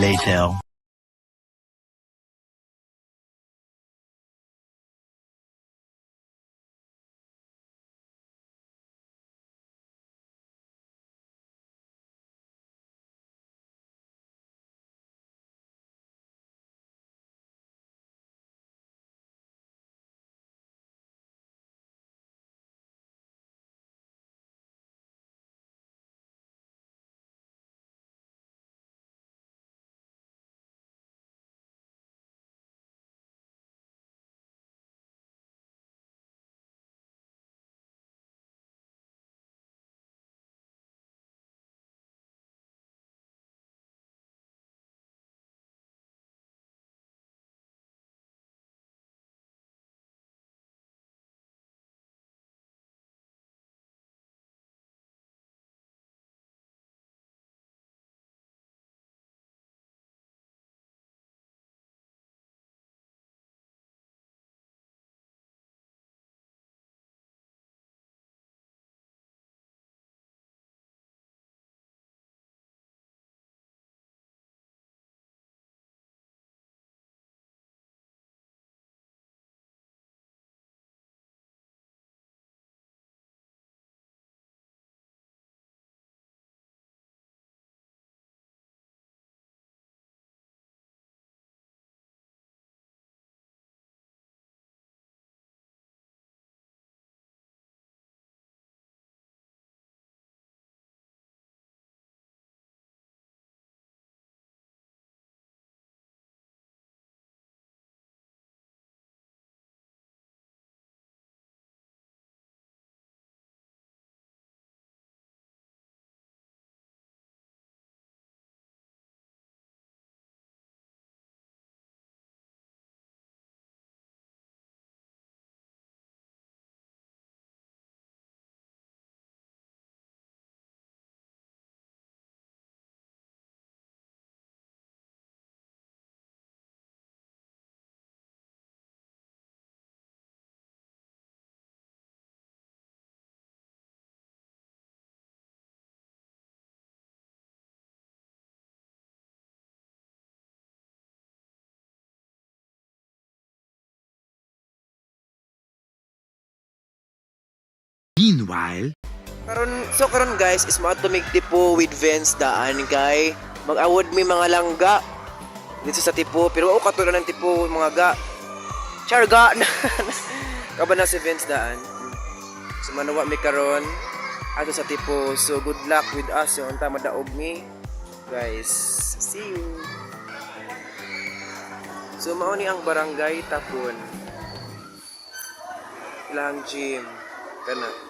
later. Meanwhile, karon guys is matumig tipo with Vince daan kay mag-awod may mga langga dito sa tipo pero ako katulad ng tipo mga ga charga kaba na si Vince daan so manawa mi karon ato sa tipo so good luck with us so unta madaog mi guys see you so mao ni ang barangay Tapon ilang gym kana.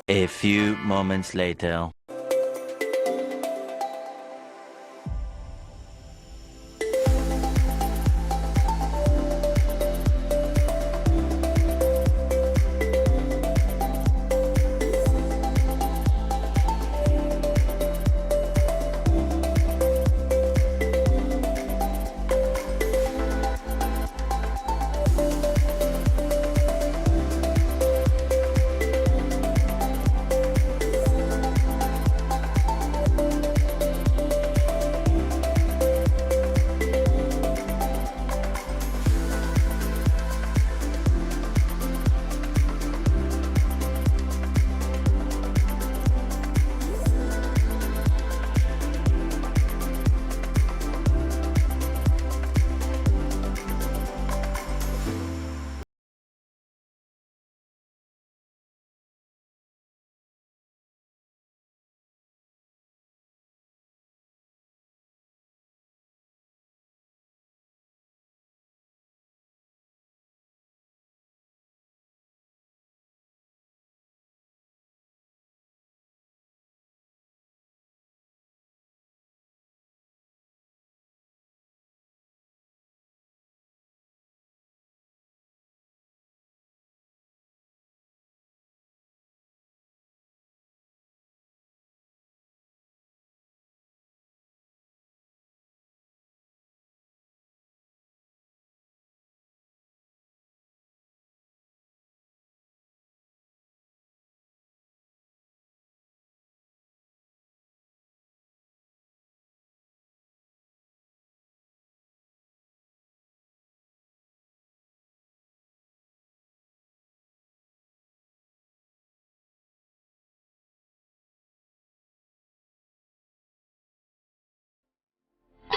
A few moments later.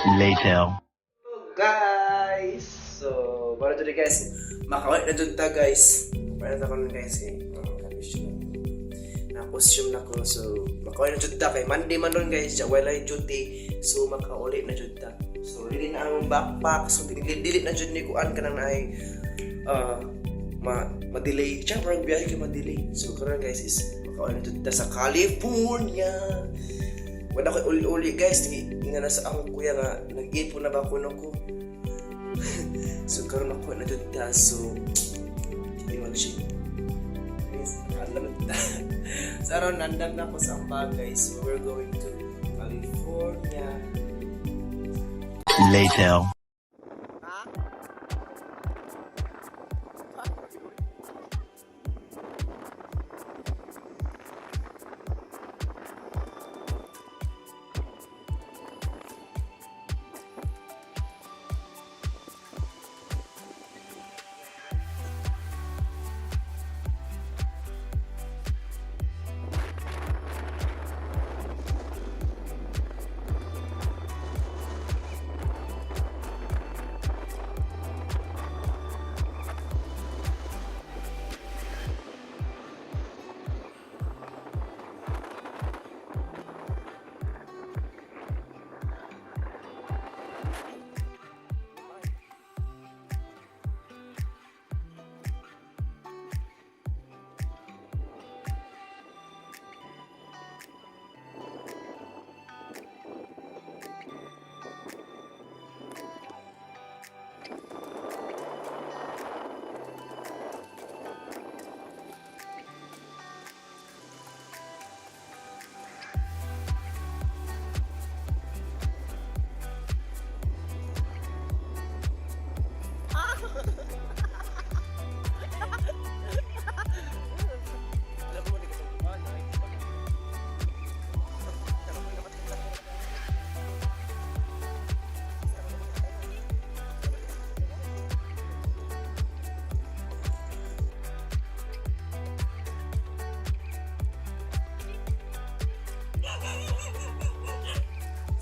Later. Guys! So, para dito guys, makawala na dun ta guys. Para na ko nun guys eh. Na-costume na ko. So, makawala na dun ta kay Monday man nun guys. Wala yung duty. So, makaulit na dun ta. So, dili na ang backpack. So, dili na dun ni kuan ka na ay ma-delay. Siya, parang biyahe ka ma-delay. So, karon guys is makawala na dun ta sa California. Wala ko uli-uli guys. Nga na sa akong kuya nga nag-ipon na ba kuno ko. So karon ako na dun ta. So imagine alam na so aron nandang na ako sa bagay. So we're going to California. Later.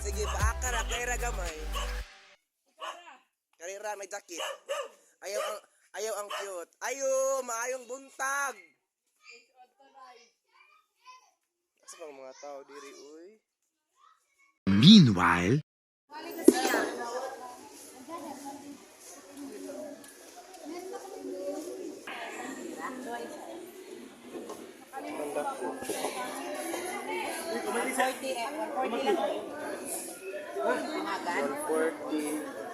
Sige, paakara, kaya gamay. Karira, may jacket. Ayaw ang cute. Maayong buntag. Asa bang mga tao diri, uy? Meanwhile, Mandak ko. 140 lang. 140. 140.